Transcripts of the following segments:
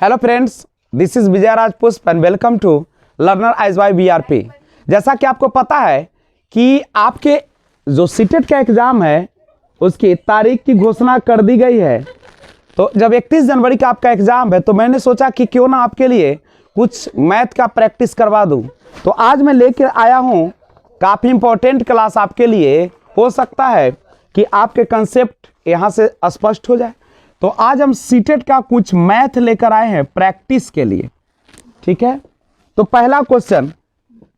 Hello friends, this is Vijay Raj Pushp and welcome to Learner Eyes by BRP. जैसा कि आपको पता है कि आपके जो सीटेट का एग्ज़ाम है उसकी तारीख की घोषणा कर दी गई है। तो जब 31 जनवरी का आपका एग्ज़ाम है तो मैंने सोचा कि क्यों ना आपके लिए कुछ मैथ का प्रैक्टिस करवा दूं। तो आज मैं लेकर आया हूं काफ़ी इम्पोर्टेंट क्लास आपके लिए। हो सकता है कि आपके कंसेप्ट यहाँ से स्पष्ट हो जाए। तो आज हम सीटेट का कुछ मैथ लेकर आए हैं प्रैक्टिस के लिए, ठीक है। तो पहला क्वेश्चन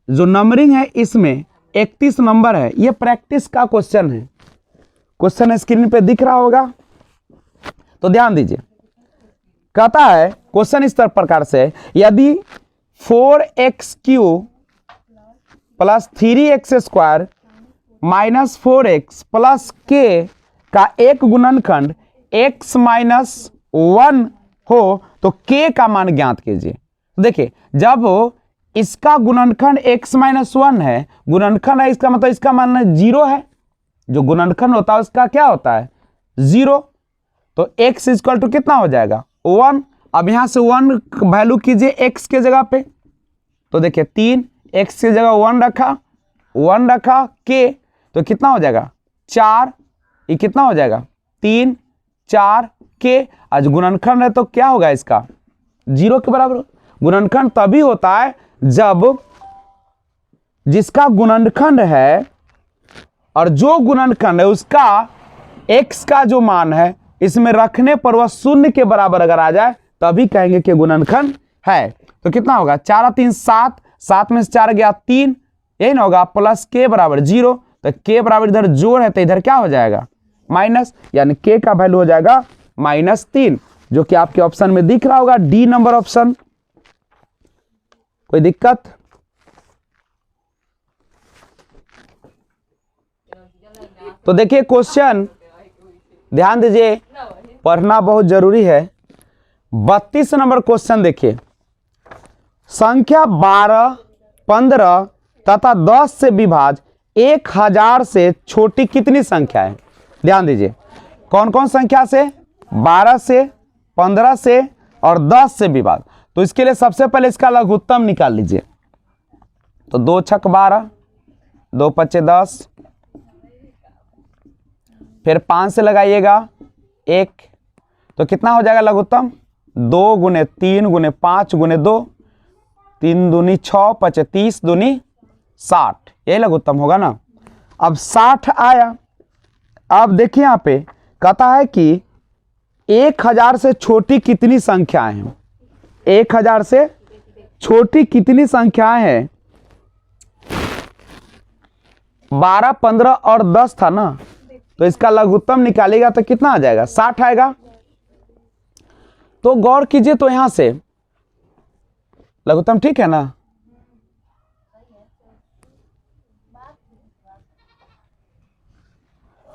जो नंबरिंग है इसमें 31 नंबर है, ये प्रैक्टिस का क्वेश्चन है। क्वेश्चन स्क्रीन पे दिख रहा होगा, तो ध्यान दीजिए। कहता है क्वेश्चन इस तरह प्रकार से, यदि 4x³ plus 3x² minus 4x plus k का एक गुणनखंड x माइनस 1 हो तो k का मान ज्ञात कीजिए। देखिए, जब इसका गुणनखंड x माइनस 1 है, गुणनखंड है इसका मतलब इसका मान 0 है। जो गुणनखंड होता है उसका क्या होता है? 0। तो x इक्वल टू कितना हो जाएगा? 1। अब यहां से 1 वैल्यू कीजिए x के जगह पे, तो देखिए 3, x की जगह 1 रखा k, तो कितना हो जाएगा? 4। ये कितना हो जाएगा? 3 4 k। आज गुणनखंड है तो क्या होगा इसका? 0 के बराबर। गुणनखंड तभी होता है जब जिसका गुणनखंड है और जो गुणनखंड है उसका x का जो मान है इसमें रखने पर वह 0 के बराबर अगर आ जाए तभी कहेंगे कि गुणनखंड है। तो कितना होगा? 4 3 7, 7 में से 4 गया 3, यही ना होगा, प्लस k बराबर 0। तो k बराबर इधर जोड़ है तो इधर क्या हो जाएगा? माइनस, यानी k का वैल्यू हो जाएगा -3, जो कि आपके ऑप्शन में दिख रहा होगा, डी नंबर ऑप्शन। कोई दिक्कत? तो देखिए क्वेश्चन, ध्यान दीजिए, पढ़ना बहुत जरूरी है। 32 नंबर क्वेश्चन देखिए। संख्या 12, 15 तथा 10 से विभाज्य 1000 से छोटी कितनी संख्या है? ध्यान दीजिए, कौन कौन संख्या से? 12 से, 15 से और 10 से विभाज्य। तो इसके लिए सबसे पहले इसका लघुत्तम निकाल लीजिए। तो 2 छक 12, 2 पचे 10, फिर 5 से लगाइएगा 1, तो कितना हो जाएगा लघुत्तम? 2 गुने 3 गुने 5 गुने 2, 3 दूनी 6, 5 30, दूनी 60, यही लघुत्तम होगा ना। अब 60 आया। अब देखिए यहाँ पे कहता है कि 1000 से छोटी कितनी संख्याएं हैं? 1000 से छोटी कितनी संख्याएं हैं? 12, 15 और 10 था ना, तो इसका लघुत्तम निकालेगा तो कितना आ जाएगा? 60 आएगा। तो गौर कीजिए, तो यहां से लघुत्तम ठीक है ना?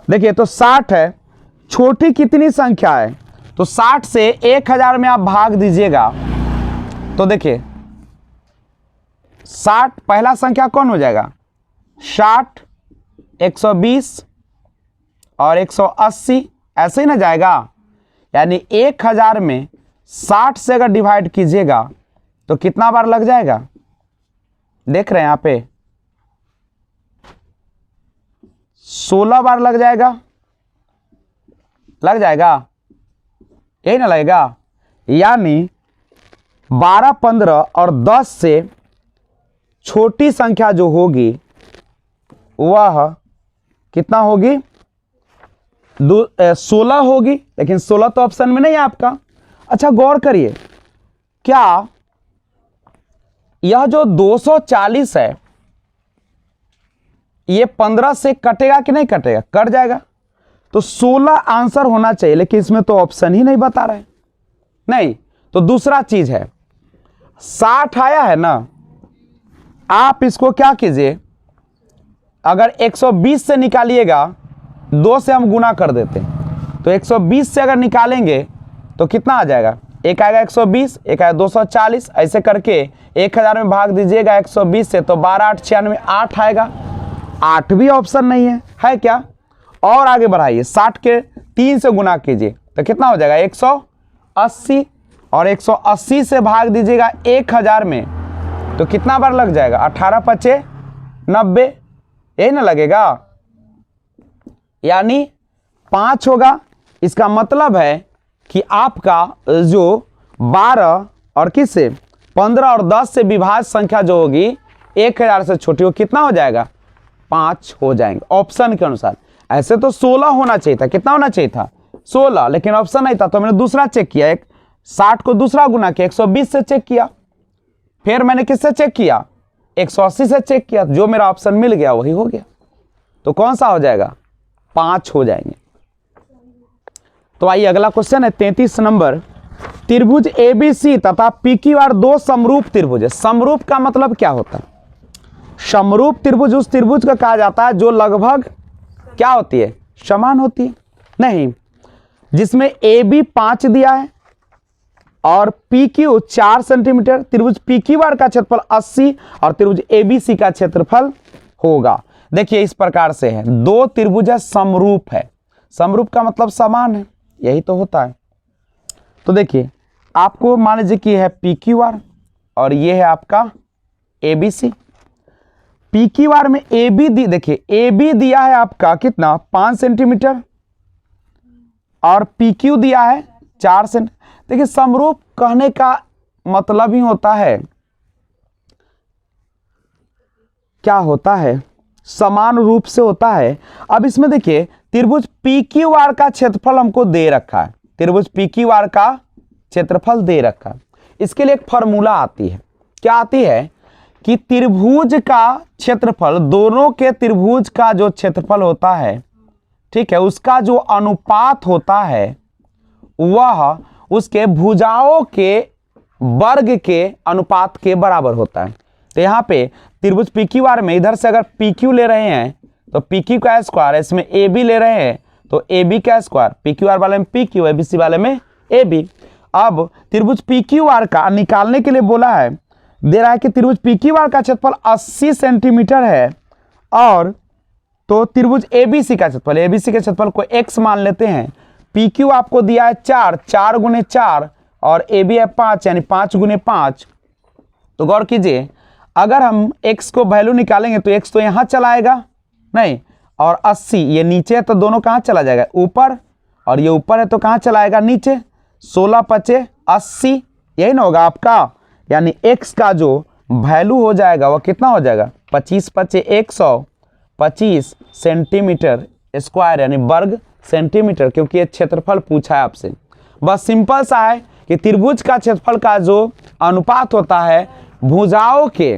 देखिए, तो 60 है, छोटी कितनी संख्या है? तो 60 से 1000 में आप भाग दीजिएगा तो देखिए 60 पहला संख्या कौन हो जाएगा? 60, 120 और 180, ऐसे ही ना जाएगा। यानी 1000 में 60 से अगर डिवाइड कीजिएगा तो कितना बार लग जाएगा? देख रहे हैं यहाँ पे 16 बार लग जाएगा। यही ना लगेगा। यानी 12, 15 और 10 से छोटी संख्या जो होगी वह कितना होगी? 16 होगी, लेकिन 16 तो ऑप्शन में नहीं है आपका। अच्छा गौर करिए, क्या यह जो 240 है ये 15 से कटेगा कि नहीं कटेगा? कट जाएगा। तो 16 आंसर होना चाहिए, लेकिन इसमें तो ऑप्शन ही नहीं बता रहे। नहीं, तो दूसरा चीज है, 60 आया है ना, आप इसको क्या कीजिए, अगर 120 से निकालिएगा, 2 से हम गुना कर देते हैं, तो 120 से अगर निकालेंगे तो कितना आ जाएगा? एक आएगा 120, एक आएगा 240, ऐसे करके 1000 में भाग दीजिएगा 120 से, तो 12 8 96, 8 आएगा। 8 भी ऑप्शन नहीं है क्या? और आगे बढ़ाइए, 60 के 3 से गुना कीजिए तो कितना हो जाएगा? 180। और 180 से भाग दीजिएगा 1000 में तो कितना बार लग जाएगा? 18 पचे 90, यही ना लगेगा, यानी 5 होगा। इसका मतलब है कि आपका जो 12 और किससे 15 और 10 से विभाज्य संख्या जो होगी 1000 से छोटी हो, कितना हो जाएगा? 5 हो जाएंगे ऑप्शन के अनुसार। ऐसे तो 16 होना चाहिए था, कितना होना चाहिए था? 16, लेकिन ऑप्शन नहीं था तो मैंने दूसरा चेक किया, 60 को दूसरा गुना किया, 120 से चेक किया, फिर मैंने किससे चेक किया? 180 से चेक किया, जो मेरा ऑप्शन मिल गया वही हो गया। तो कौन सा हो जाएगा? 5 हो जाएंगे। तो आइए अगला क्वेश्चन है 33 नंबर। त्रिभुज एबीसी तथा पीक्यूआर दो समरूप त्रिभुज है। समरूप का मतलब क्या होता है? समरूप त्रिभुज उस त्रिभुज का कहा जाता है जो लगभग क्या होती है? समान होती है। नहीं, जिसमें ए बी 5 दिया है और पी क्यू 4 सेंटीमीटर, त्रिभुज पी क्यू आर का क्षेत्रफल 80 और त्रिभुज एबीसी का क्षेत्रफल होगा। देखिए इस प्रकार से है, दो त्रिभुज है समरूप है। समरूप का मतलब समान है, यही तो होता है। तो देखिए आपको मान लीजिए कि है पी क्यू आर और ये है आपका एबीसी। पी क्यू आर में ए बी देखिए ए बी दिया है आपका कितना? 5 सेंटीमीटर और पी क्यू दिया है 4 सेंटीमीटर। देखिए समरूप कहने का मतलब ही होता है, क्या होता है? समान रूप से होता है। अब इसमें देखिए त्रिभुज पी क्यू आर का क्षेत्रफल हमको दे रखा है, त्रिभुज पी क्यू आर का क्षेत्रफल दे रखा है। इसके लिए एक फॉर्मूला आती है, क्या आती है? कि त्रिभुज का क्षेत्रफल, दोनों के त्रिभुज का जो क्षेत्रफल होता है, ठीक है, उसका जो अनुपात होता है वह उसके भुजाओं के वर्ग के अनुपात के बराबर होता है। तो यहाँ पे त्रिभुज पी क्यू आर में इधर से अगर पी क्यू ले रहे हैं तो पी क्यू का स्क्वायर, इसमें ए बी ले रहे हैं तो ए बी का स्क्वायर, पी क्यू आर वाले में पी क्यू, एबीसी वाले में ए बी। अब त्रिभुज पी क्यू आर का निकालने के लिए बोला है, दे रहा है कि त्रिभुज पी क्यू आर का क्षेत्रफल 80 सेंटीमीटर है और तो त्रिभुज एबीसी का क्षेत्रफल, एबीसी के क्षेत्रफल को x मान लेते हैं। पी क्यू आपको दिया है 4, 4 गुने 4 और ए बी है 5, यानी 5 गुने 5। तो गौर कीजिए अगर हम x को वैल्यू निकालेंगे तो x तो यहाँ चला आएगा नहीं, और 80 ये नीचे है तो दोनों कहाँ चला जाएगा? ऊपर, और ये ऊपर है तो कहाँ चला आएगा? नीचे। 16 पचे 80, यही ना होगा आपका, यानी x का जो वैल्यू हो जाएगा वह कितना हो जाएगा? 25 पचे 125 सेंटीमीटर स्क्वायर, यानी वर्ग सेंटीमीटर, क्योंकि ये क्षेत्रफल पूछा है आपसे। बस सिंपल सा है कि त्रिभुज का क्षेत्रफल का जो अनुपात होता है भुजाओं के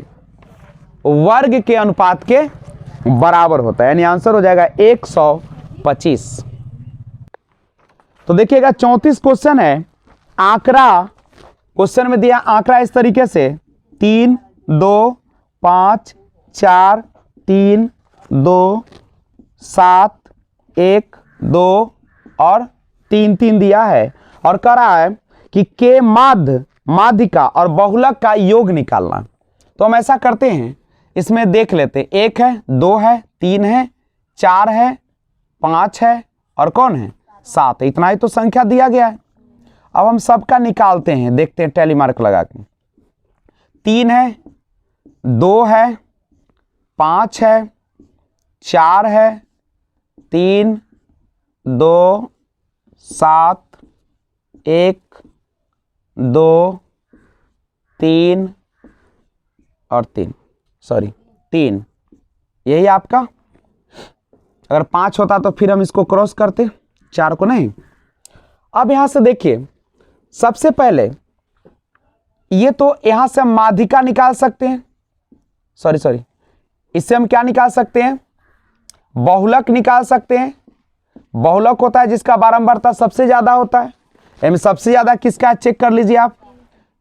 वर्ग के अनुपात के बराबर होता है, यानी आंसर हो जाएगा 125। तो देखिएगा 34 क्वेश्चन है। आंकड़ा क्वेश्चन में दिया आंकड़ा इस तरीके से 3 2 5 4 3 2 7 1 2 और 3 3 दिया है और कह रहा है कि के माध्य, माध्यिका और बहुलक का योग निकालना। तो हम ऐसा करते हैं, इसमें देख लेते हैं, 1 है 2 है 3 है 4 है 5 है और कौन है? 7 है। इतना ही तो संख्या दिया गया है। अब हम सबका निकालते हैं, देखते हैं टैली मार्क लगा के। 3 है 2 है 5 है 4 है 3 2 7 1 2 3 और 3, सॉरी 3, यही आपका। अगर 5 होता तो फिर हम इसको क्रॉस करते, 4 को नहीं। अब यहां से देखिए सबसे पहले ये तो यहां से हम माध्यिका निकाल सकते हैं, सॉरी इससे हम क्या निकाल सकते हैं? बहुलक निकाल सकते हैं। बहुलक होता है जिसका बारंबारता सबसे ज्यादा होता है। यानी सबसे ज्यादा किसका चेक कर लीजिए आप,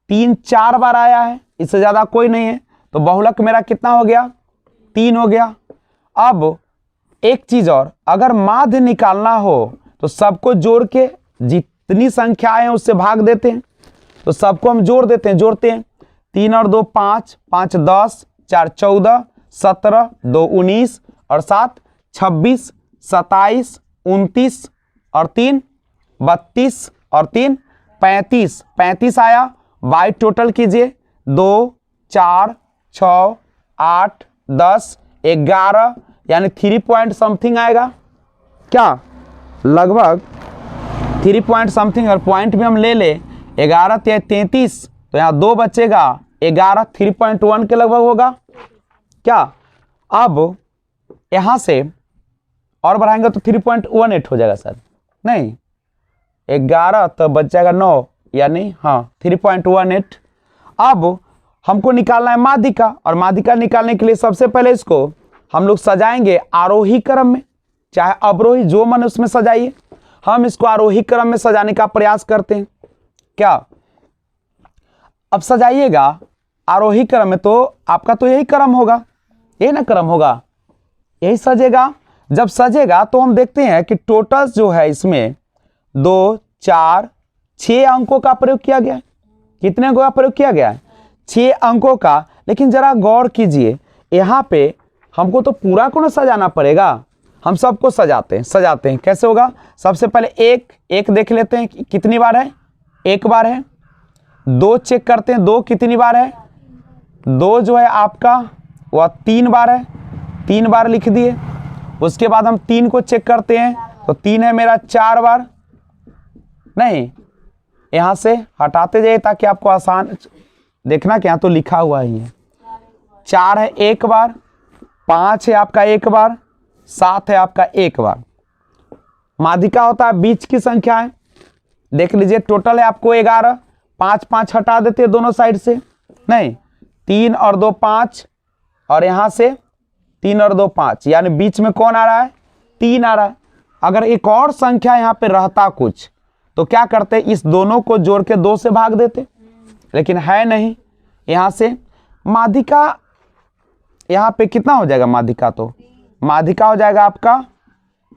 3 4 बार आया है, इससे ज्यादा कोई नहीं है, तो बहुलक मेरा कितना हो गया? 3 हो गया। अब एक चीज और, अगर माध्य निकालना हो तो सबको जोड़ के जितनी संख्याएं हैं उससे भाग देते हैं, तो सबको हम जोड़ते हैं। 3 और 2 5, 5 10, 4 14, 17, 2 19 और 7 26, 27, 29 और 3 32 और 3 35, 35 आया। बाई टोटल कीजिए, 2, 4, 6, 8, 10, 11, यानी 3 पॉइंट समथिंग आएगा क्या, लगभग 3 पॉइंट समथिंग। और पॉइंट भी हम ले ले 11 33, तो यहाँ 2 बचेगा, 11 3.1 के लगभग होगा क्या। अब यहाँ से और बढ़ाएंगे तो 3.18 हो जाएगा सर, नहीं 11 तो बच जाएगा 9, यानी हाँ 3.18। अब हमको निकालना है माध्यिका, और माध्यिका निकालने के लिए सबसे पहले इसको हम लोग सजाएंगे आरोही क्रम में, चाहे अवरोही जो मन उसमें सजाइए। हम इसको आरोही क्रम में सजाने का प्रयास करते हैं क्या। अब सजाइएगा आरोही क्रम में, तो आपका तो यही क्रम होगा, यही ना क्रम होगा, यही सजेगा। जब सजेगा तो हम देखते हैं कि टोटल जो है इसमें 2, 4, 6 अंकों का प्रयोग किया गया है। कितने अंकों का प्रयोग किया गया है? 6 अंकों का। लेकिन जरा गौर कीजिए, यहाँ पे हमको तो पूरा को ना सजाना पड़ेगा, हम सबको सजाते हैं। कैसे होगा? सबसे पहले एक देख लेते हैं कि कितनी बार है, 1 बार है। 2 चेक करते हैं, 2 कितनी बार है, 2 जो है आपका वह 3 बार है, 3 बार लिख दिए। उसके बाद हम 3 को चेक करते हैं, तो 3 है मेरा 4 बार, नहीं यहाँ से हटाते जाइए ताकि आपको आसान देखना कि यहाँ तो लिखा हुआ ही है। 4 है 1 बार, 5 है आपका 1 बार, 7 है आपका 1 बार। माध्यिका होता है बीच की संख्या है, देख लीजिए टोटल है आपको 11, 5 5 हटा देते हैं दोनों साइड से, नहीं 3 और 2 5, और यहाँ से 3 और 2 5, यानी बीच में कौन आ रहा है? 3 आ रहा है। अगर एक और संख्या यहाँ पे रहता कुछ तो क्या करते? इस दोनों को जोड़ के 2 से भाग देते, लेकिन है नहीं। यहाँ से माध्यिका यहाँ पे कितना हो जाएगा? माध्यिका तो माध्यिका हो जाएगा आपका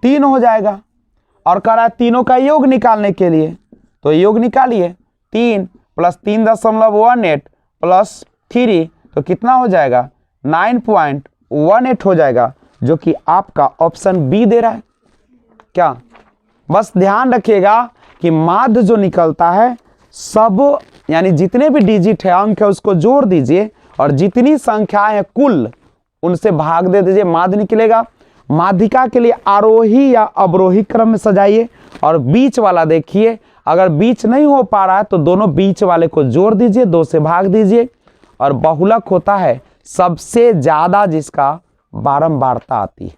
3 हो जाएगा। और कह रहा है तीनों का योग निकालने के लिए, तो योग निकालिए, 3 + 3.18 + 3, तो कितना हो जाएगा? 9.18 हो जाएगा, जो कि आपका ऑप्शन बी दे रहा है क्या। बस ध्यान रखिएगा कि माध्य जो निकलता है सब, यानी जितने भी डिजिट है अंक है उसको जोड़ दीजिए, और जितनी संख्याएं हैं कुल उनसे भाग दे दीजिए, माध्य निकलेगा। माध्यिका के लिए आरोही या अवरोही क्रम में सजाइए, और बीच वाला देखिए, अगर बीच नहीं हो पा रहा है तो दोनों बीच वाले को जोड़ दीजिए, 2 से भाग दीजिए। और बहुलक होता है सबसे ज्यादा जिसका बारंबारता आती है।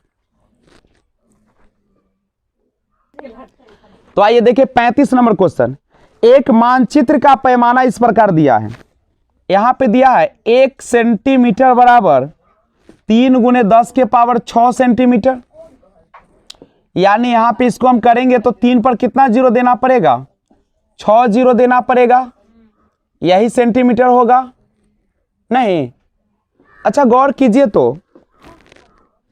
तो आइए देखिए 35 नंबर क्वेश्चन। एक मानचित्र का पैमाना इस प्रकार दिया है, यहां पे दिया है 1 सेंटीमीटर बराबर 3 × 10⁶ सेंटीमीटर, यानी यहां पे इसको हम करेंगे तो 3 पर कितना जीरो देना पड़ेगा? 6 जीरो देना पड़ेगा, यही सेंटीमीटर होगा, नहीं। अच्छा गौर कीजिए, तो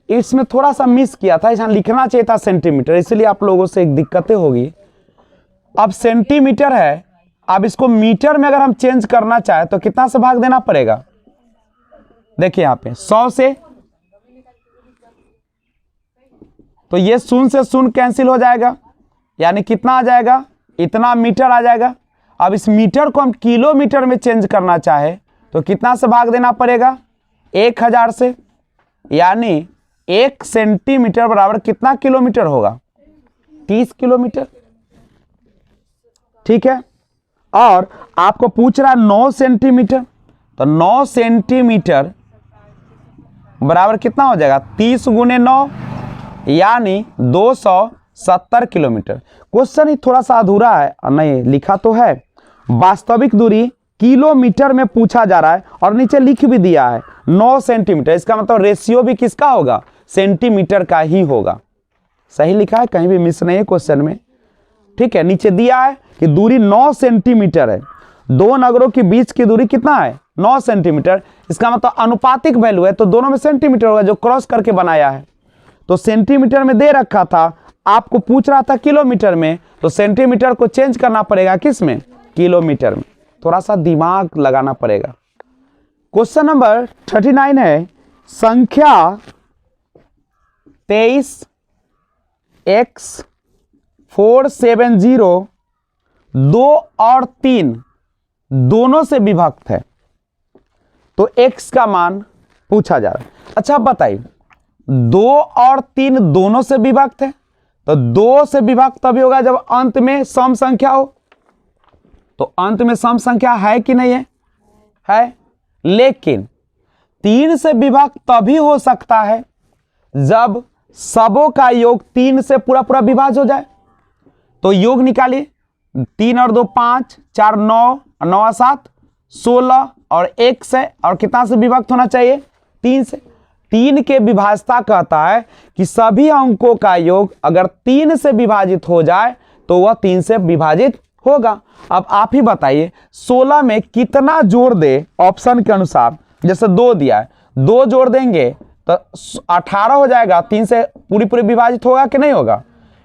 इसमें थोड़ा सा मिस किया था, यहाँ लिखना चाहिए था सेंटीमीटर, इसलिए आप लोगों से एक दिक्कतें होगी। अब सेंटीमीटर है, अब इसको मीटर में अगर हम चेंज करना चाहे तो कितना से भाग देना पड़ेगा? देखिए यहाँ पे 100 से, तो ये 0 से 0 कैंसिल हो जाएगा, यानी कितना आ जाएगा? इतना मीटर आ जाएगा। अब इस मीटर को हम किलोमीटर में चेंज करना चाहे तो कितना से भाग देना पड़ेगा? 1000 से, यानी 1 सेंटीमीटर बराबर कितना किलोमीटर होगा? 30 किलोमीटर, ठीक है। और आपको पूछ रहा है 9 सेंटीमीटर, तो 9 सेंटीमीटर बराबर कितना हो जाएगा? 30 × 9, यानी 270 किलोमीटर। क्वेश्चन ही थोड़ा सा अधूरा है, नहीं लिखा तो है, वास्तविक दूरी किलोमीटर में पूछा जा रहा है, और नीचे लिख भी दिया है 9 सेंटीमीटर, इसका मतलब रेशियो भी किसका होगा? सेंटीमीटर का ही होगा। सही लिखा है, कहीं भी मिस नहीं है क्वेश्चन में, ठीक है। नीचे दिया है कि दूरी 9 सेंटीमीटर है, 2 नगरों के बीच की दूरी कितना है? 9 सेंटीमीटर। इसका मतलब अनुपातिक वैल्यू है, तो दोनों में सेंटीमीटर होगा, जो क्रॉस करके बनाया है। तो सेंटीमीटर में दे रखा था, आपको पूछ रहा था किलोमीटर में, तो सेंटीमीटर को चेंज करना पड़ेगा किस में? किलोमीटर में। थोड़ा सा दिमाग लगाना पड़ेगा। क्वेश्चन नंबर 39 है, संख्या 23x470 2 और 3 दोनों से विभक्त है, तो x का मान पूछा जा रहा है। अच्छा बताइए, 2 और 3 दोनों से विभक्त है, तो 2 से विभक्त तभी होगा जब अंत में सम संख्या हो। तो अंत में सम संख्या है कि नहीं है? लेकिन 3 से विभक्त तभी हो सकता है जब सबों का योग 3 से पूरा पूरा विभाज्य हो जाए। तो योग निकालिए, 3 और 2 5, 4 9, 9 7 16 और 1 से, और कितना से विभक्त होना चाहिए? 3 से। 3 के विभाजता कहता है कि सभी अंकों का योग अगर 3 से विभाजित हो जाए तो वह 3 से विभाजित होगा। अब आप ही बताइए 16 में कितना जोड़ दे ऑप्शन के अनुसार, जैसे 2 दिया है, 2 जोड़ देंगे तो 18 हो जाएगा, 3 से पूरी पूरी विभाजित होगा कि नहीं होगा?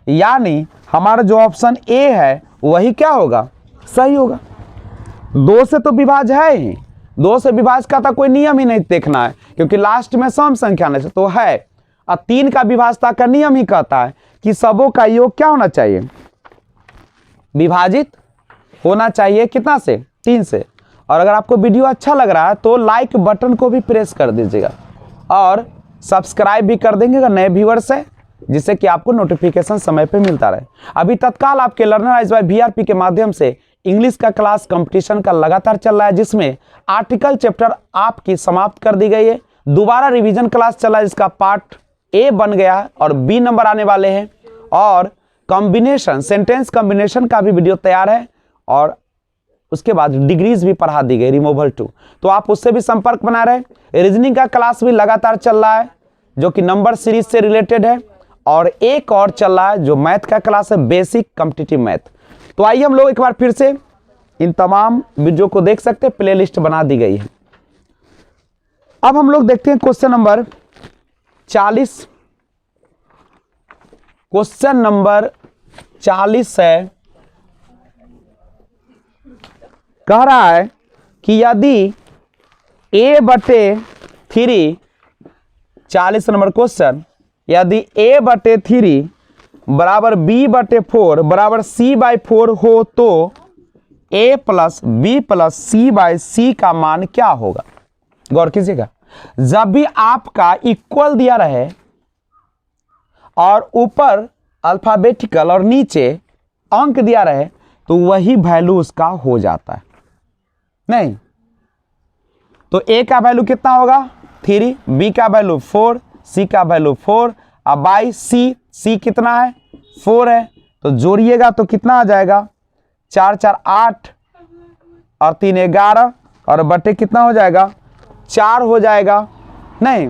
यानी हमारा जो ऑप्शन ए है वही क्या होगा? सही होगा। 2 से तो विभाज्य है ही, 2 से विभाज्य का तो कोई नियम ही नहीं देखना है, क्योंकि लास्ट में सम संख्या नहीं तो है। और 3 का विभाजता का नियम ही कहता है कि सबों का योग क्या होना चाहिए? विभाजित होना चाहिए कितना से? 3 से। और अगर आपको वीडियो अच्छा लग रहा है तो लाइक बटन को भी प्रेस कर दीजिएगा और सब्सक्राइब भी कर देंगे अगर नए व्यूअर्स है, जिससे कि आपको नोटिफिकेशन समय पे मिलता रहे। अभी तत्काल आपके लर्नर बाय वीआरपी के माध्यम से इंग्लिश का क्लास कंपटीशन का लगातार चल रहा है, जिसमें आर्टिकल चैप्टर आपकी समाप्त कर दी गई है। दोबारा रिवीजन क्लास चला है जिसका पार्ट ए बन गया है और बी नंबर आने वाले हैं, और कॉम्बिनेशन सेंटेंस कॉम्बिनेशन का भी वीडियो तैयार है, और उसके बाद डिग्रीज भी पढ़ा दी गई रिमूवल 2, तो आप उससे भी संपर्क बना रहे। रीजनिंग का क्लास भी लगातार चल रहा है जो कि नंबर सीरीज से रिलेटेड है, और एक और चल रहा है जो मैथ का क्लास है, बेसिक कॉम्पिटिटिव मैथ। तो आइए हम लोग एक बार फिर से इन तमाम वीडियो को देख सकते हैं, प्ले लिस्ट बना दी गई है। अब हम लोग देखते हैं क्वेश्चन नंबर 40। क्वेश्चन नंबर 40 है, कह रहा है कि यदि a/3, 40 नंबर क्वेश्चन, यदि a/3 बराबर b/4 बराबर c/4 हो तो a + b + c/c का मान क्या होगा? गौर कीजिएगा, जब भी आपका इक्वल दिया रहे और ऊपर अल्फाबेटिकल और नीचे अंक दिया रहे तो वही वैल्यू उसका हो जाता है। नहीं तो a का वैल्यू कितना होगा? 3, b का वैल्यू 4, c का वैल्यू 4, अब बाई c कितना है? 4 है, तो जोड़िएगा तो कितना आ जाएगा? 4 4 8 और 3 11, और बटे कितना हो जाएगा? 4 हो जाएगा। नहीं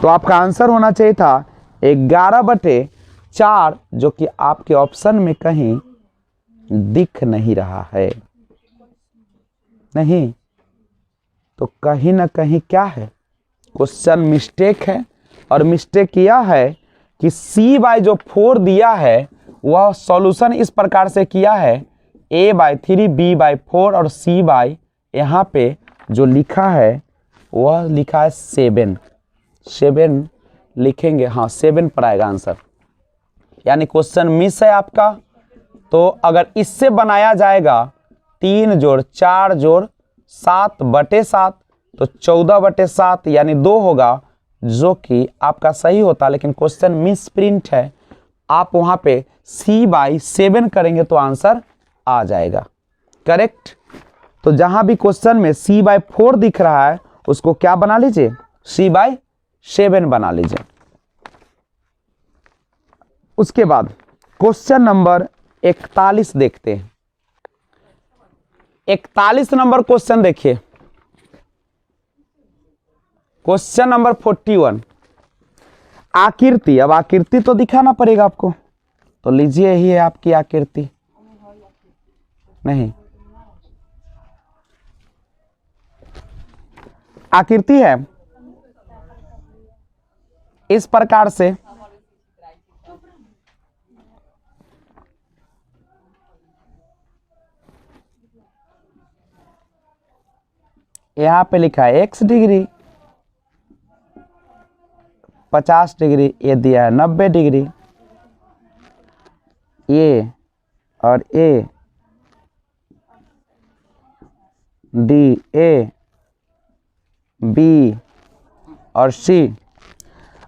तो आपका आंसर होना चाहिए था 11/4, जो कि आपके ऑप्शन में कहीं दिख नहीं रहा है। नहीं तो कहीं ना कहीं क्या है? क्वेश्चन मिस्टेक है, और मिस्टेक यह है कि c/ जो 4 दिया है वह सॉल्यूशन इस प्रकार से किया है, a/3 b/4 और c/ यहाँ पे जो लिखा है वह लिखा है 7 लिखेंगे, हाँ 7 पर आएगा आंसर, यानी क्वेश्चन मिस है आपका। तो अगर इससे बनाया जाएगा 3 जोड़ 4 जोड़ 7/7 तो 14/7 यानी 2 होगा, जो कि आपका सही होता, लेकिन क्वेश्चन मिस प्रिंट है। आप वहां पे c/7 करेंगे तो आंसर आ जाएगा करेक्ट। तो जहां भी क्वेश्चन में c/4 दिख रहा है उसको क्या बना लीजिए? c/7 बना लीजिए। उसके बाद क्वेश्चन नंबर 41 देखते हैं। 41 नंबर क्वेश्चन देखिए, क्वेश्चन नंबर 41, आकृति। अब आकृति तो दिखाना पड़ेगा आपको, तो लीजिए यही है आपकी आकृति। नहीं आकृति है इस प्रकार से, यहां पे लिखा है x डिग्री, 50 डिग्री, ये दिया है 90 डिग्री, ये और ये डी, ए, बी और सी।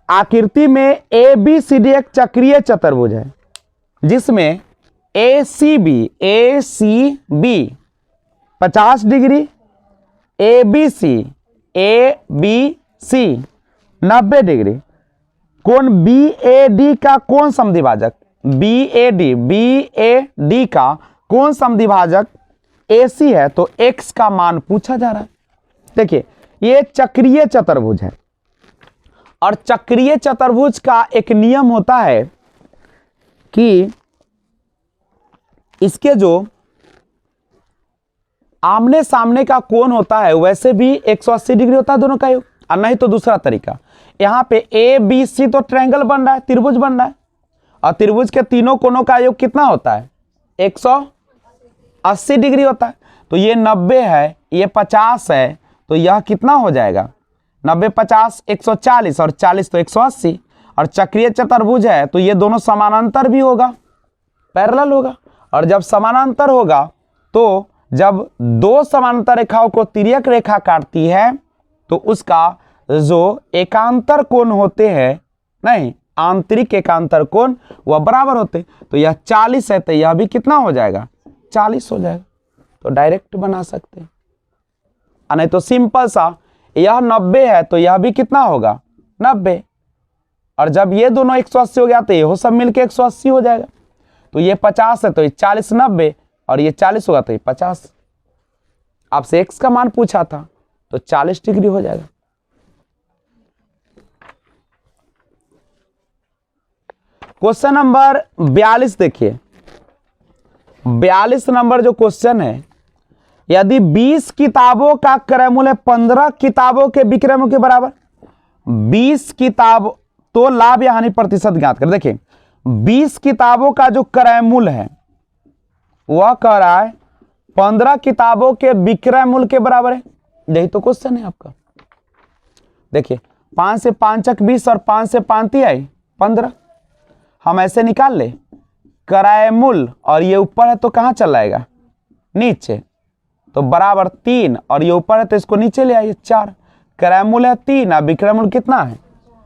आकृति में ए बी सी डी एक चक्रीय चतुर्भुज है जिसमें A C B 50 degree, A B C 90 degree. कोण बी ए डी का कोण समद्विभाजक बी ए डी का कोण समद्विभाजक ए सी है, तो x का मान पूछा जा रहा है। देखिए ये चक्रीय चतुर्भुज है और चक्रीय चतुर्भुज का एक नियम होता है कि इसके जो आमने सामने का कोण होता है वैसे भी 180 डिग्री होता है दोनों का योग, और नहीं तो दूसरा तरीका, यहां पे ए बी सी तो ट्रायंगल बन रहा है, त्रिभुज बन रहा है, और त्रिभुज के तीनों कोणों का योग कितना होता है 180 डिग्री होता है। तो ये 90 है, ये 50 है, तो यह कितना हो जाएगा 90 50 140 और 40 तो 180। और चक्रीय चतुर्भुज है तो ये दोनों समानांतर भी होगा, पैरेलल होगा, और जब समानांतर होगा तो जब दो समानांतर रेखाओं को तिर्यक रेखा काटती है तो उसका जो एकांतर कोण होते हैं, नहीं आंतरिक एकांतर कोण, वह बराबर होते। तो यह 40 है तो यह भी कितना हो जाएगा 40 हो जाएगा, तो डायरेक्ट बना सकते हैं। नहीं तो सिंपल सा, यह 90 है तो यह भी कितना होगा 90, और जब ये दोनों 180 हो गया तो ये सब मिलके 180 हो जाएगा। तो ये 50 है तो ये 40 90, और ये 40 होगा तो ये 50। आपसे x का मान पूछा था तो 40 डिग्री हो जाएगा। क्वेश्चन नंबर 42 देखिए, 42 नंबर जो क्वेश्चन है, यदि 20 किताबों का क्रय मूल्य 15 किताबों के विक्रय मूल्य के बराबर, 20 किताब तो लाभ या हानि प्रतिशत ज्ञात कर। देखिए 20 किताबों का जो क्रय मूल्य है वह कह रहा है 15 किताबों के विक्रय मूल्य के बराबर है। यही तो क्वेश्चन है आपका। देखिए 5 से 5 20 और 5 से 5 आई 15, हम ऐसे निकाल ले क्रय मूल्य, और ये ऊपर है तो कहां चला आएगा नीचे, तो बराबर 3, और ये ऊपर है तो इसको नीचे ले आइए 4। क्रय मूल्य है 3 और विक्रय मूल्य कितना है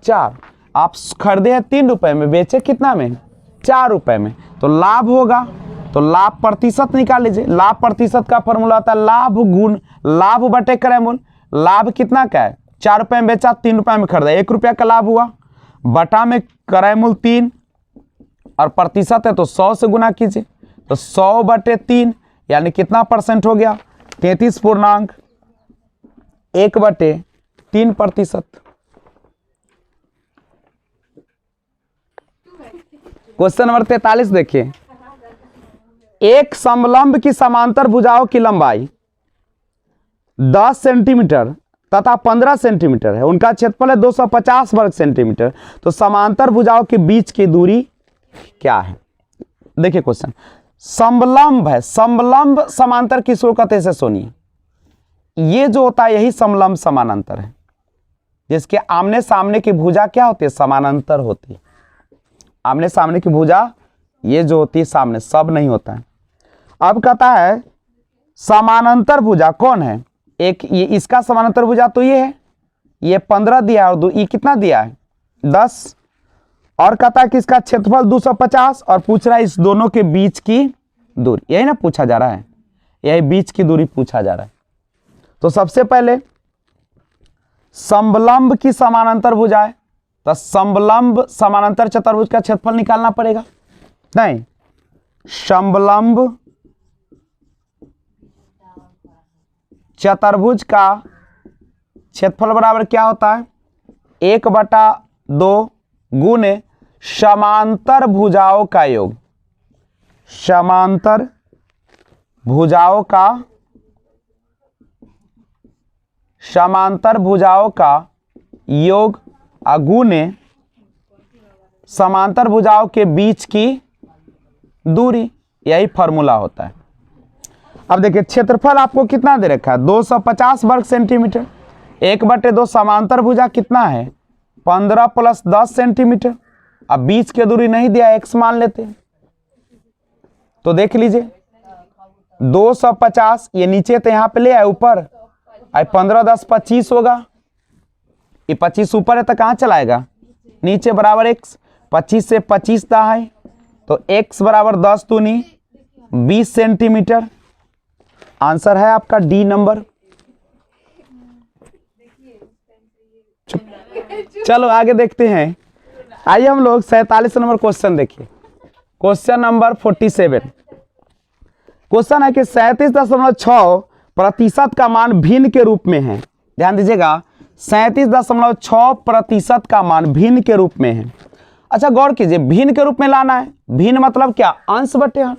4। आप खरीदे हैं 3 रुपए में, बेचे कितना में 4 रुपए में, तो लाभ होगा, तो लाभ प्रतिशत निकाल लीजिए। लाभ प्रतिशत का फॉर्मूला होता है लाभ गुण लाभ बटे क्रय मूल्य। लाभ कितना का है 4 रुपए में बेचा, 3 रुपए में खरीदा, 1 रुपया का लाभ हुआ, बटा में क्रय मूल्य 3 और प्रतिशत है तो 100 से गुना कीजिए, तो 100 बटे 3 यानी कितना परसेंट हो गया 33.1 बटे 3%। क्वेश्चन नंबर 43 देखिए, एक समलंब की समांतर भुजाओं की लंबाई 10 सेंटीमीटर तथा 15 सेंटीमीटर है, उनका क्षेत्रफल है 250 वर्ग सेंटीमीटर, तो समांतर भुजाओं के बीच की दूरी क्या है। देखिए क्वेश्चन समलंब है, समलंब समांतर किसको कहते हैं सुनिए, ये जो होता है यही समलंब समानांतर है, जिसके आमने सामने की भुजा क्या होती है समानांतर होती है। आमने सामने की भुजा ये जो होती है सामने, सब नहीं होता है। अब कहता है समानांतर भुजा कौन है, एक ये इसका समानांतर भुजा तो ये है, ये 15 दिया है और ये कितना दिया है 10, और कहता है कि इसका क्षेत्रफल 250, और पूछ रहा है इस दोनों के बीच की दूरी, यही ना पूछा जा रहा है, यही बीच की दूरी पूछा जा रहा है। तो सबसे पहले समलंब की समानांतर भुजा है, तो समलंब समानांतर चतुर्भुज का क्षेत्रफल निकालना पड़ेगा। नहीं, समलंब चतुर्भुज का क्षेत्रफल बराबर क्या होता है 1/2 गुने समांतर भुजाओं का योग, समांतर भुजाओं का योग गुने समांतर भुजाओं के बीच की दूरी, यही फॉर्मूला होता है। अब देखिए क्षेत्रफल आपको कितना दे रखा है 250 वर्ग सेंटीमीटर, 1/2 समांतर भुजा कितना है 15 + 10 सेंटीमीटर। अब बीच की दूरी नहीं दिया, x मान लेते हैं, तो देख लीजिए 250, ये नीचे तो यहाँ पे ले आए ऊपर, आई 15 10 25 होगा, ये 25 ऊपर है तो कहाँ चलाएगा नीचे, बराबर x, 25 से 25 दा है तो x बराबर 10 दूनी 20 सेंटीमीटर। आंसर है आपका डी नंबर। चलो आगे देखते हैं। आइए हम लोग 47 नंबर क्वेश्चन देखिए। Question number 47। क्वेश्चन है कि 37.6% का मान भिन्न के रूप में है। ध्यान दीजिएगा, 37.6% का मान भिन्न के रूप में है। अच्छा गौर कीजिए, भिन्न के रूप में लाना है। भिन्न मतलब क्या? अंश बटे हर।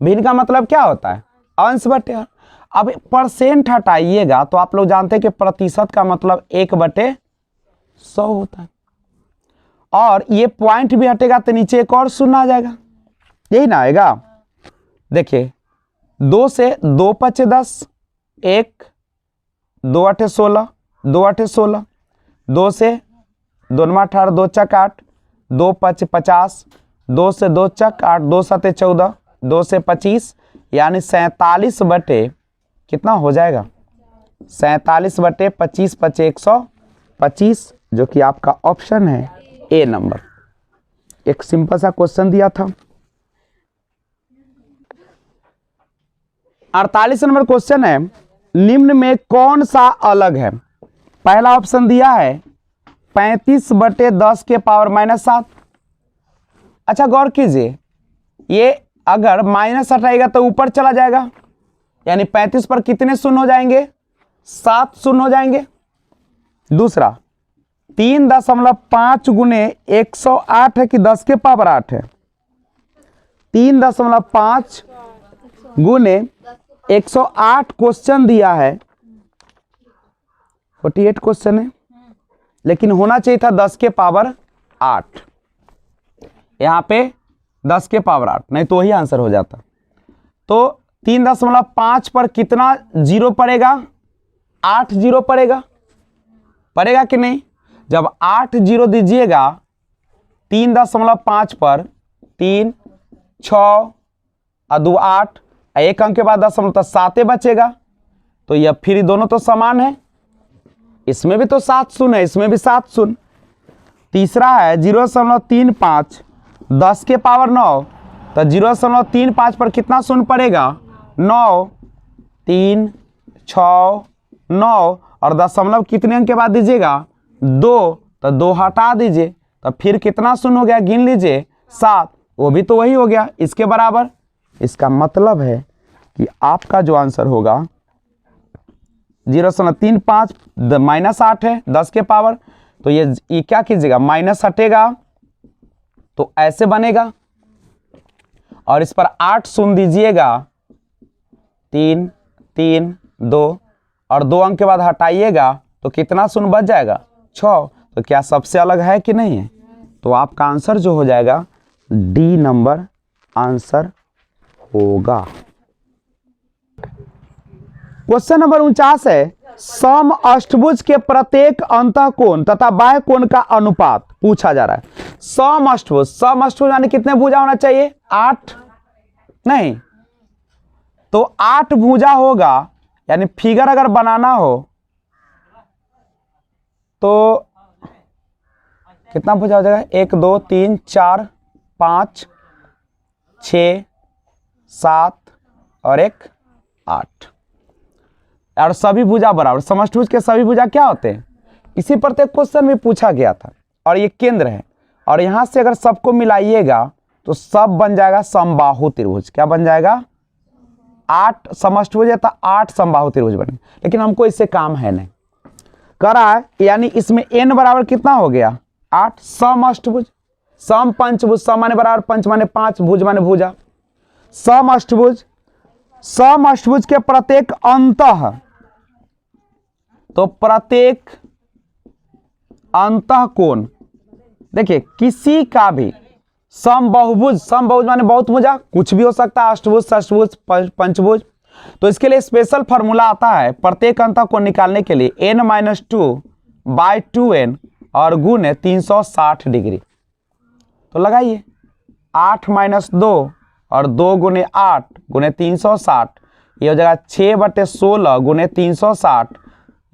भिन्न का मतलब क्या होता है? अंश बटे हर। अब परसेंट हटाइएगा तो आप लोग जानते हैं कि प्रतिशत का मतलब 1/100 होता है, और ये पॉइंट भी हटेगा तो नीचे एक और शून्य आ जाएगा, यही ना आएगा। देखिए 2 से 2 5 10, 1 2 8 16, 2 8 16, 2 से 2 9 18, 2 चक 8, 2 5 50, 2 से 2 चक 8, 2 7 14, 2 से 25, यानी 47 बटे कितना हो जाएगा? 47 बटे 25 5 125, जो कि आपका ऑप्शन है ए नंबर। एक सिंपल सा क्वेश्चन दिया था। 48 नंबर क्वेश्चन है, निम्न में कौन सा अलग है? पहला ऑप्शन दिया है 35 बटे 10 के पावर -7। अच्छा गौर कीजिए, ये अगर माइनस हटाएगा तो ऊपर चला जाएगा, यानी 35 पर कितने शून्य हो जाएंगे? 7 शून्य हो जाएंगे। दूसरा 3.5 गुने 108 है कि 10 के पावर 8 है? 3.5 गुने 108 क्वेश्चन दिया है, 48 क्वेश्चन है, लेकिन होना चाहिए था 10 के पावर 8। यहाँ पे 10 के पावर 8, नहीं तो वही आंसर हो जाता। तो 3.5 पर कितना जीरो पड़ेगा? 8 जीरो पड़ेगा, पड़ेगा कि नहीं? जब 8 जीरो दीजिएगा 3.5 पर, 3 6 और 2 8, एक अंक के बाद 10.7 बचेगा, तो यह फिर दोनों तो समान है। इसमें भी तो 7 शून्य है, इसमें भी 7 शून्य। तीसरा है 0.35, 10 के पावर 9, तो 0.35 पर कितना शून्य पड़ेगा? 9, 3 6 9, और दशमलव कितने अंक के बाद दीजिएगा? 2, तो 2 हटा दीजिए, तो फिर कितना शून्य हो गया? गिन लीजिए, 7, वो भी तो वही हो गया इसके बराबर। इसका मतलब है कि आपका जो आंसर होगा 0.35 -8 है 10 के पावर, तो ये क्या कीजिएगा? माइनस हटेगा तो ऐसे बनेगा, और इस पर 8 शून्य दीजिएगा, 3 3 2, और 2 अंक के बाद हटाइएगा तो कितना शून्य बच जाएगा? 6। तो क्या सबसे अलग है कि नहीं है? तो आपका आंसर जो हो जाएगा डी नंबर आंसर होगा। क्वेश्चन नंबर 49 है, सम अष्टभुज के प्रत्येक अंतःकोण तथा बाह्य कोण का अनुपात पूछा जा रहा है। सम अष्टभुज यानी कितने भुजा होना चाहिए? 8 नहीं तो 8 भुजा होगा, यानी फिगर अगर बनाना हो तो कितना भुजा हो जाएगा? 1 2 3 4 5 6 7 और 1 8, और सभी भुजा बराबर। समष्टभुज के सभी भुजा क्या होते हैं? इसी प्रत्येक क्वेश्चन में पूछा गया था, और ये केंद्र है, और यहां से अगर सबको मिलाइएगा तो सब बन जाएगा समबाहु त्रिभुज। क्या बन जाएगा? 8 समष्टभुज है तो 8 समबाहु त्रिभुज बने, लेकिन हमको इससे काम है नहीं। करा है, यानी इसमें n बराबर कितना हो गया? 8 समअष्टभुज। सम पंचभुज, सम माने बराबर, पंच माने 5, भुज माने भुजा। समअष्टभुज, समअष्टभुज के प्रत्येक अंतः, तो प्रत्येक अंतःकोण, देखिए किसी का भी समबाहुभुज, समबाहुभुज माने बहुत भुजा, कुछ भी हो सकता है, अष्टभुज षष्ठभुज पंचभुज। तो इसके लिए स्पेशल फॉर्मूला आता है प्रत्येक अंतःकोण निकालने के लिए, n-2/2n और गुणे 360 डिग्री। तो लगाइए 8 - 2 और 2 गुने 8 गुने 360, ये हो जाएगा 6/16 गुने 360।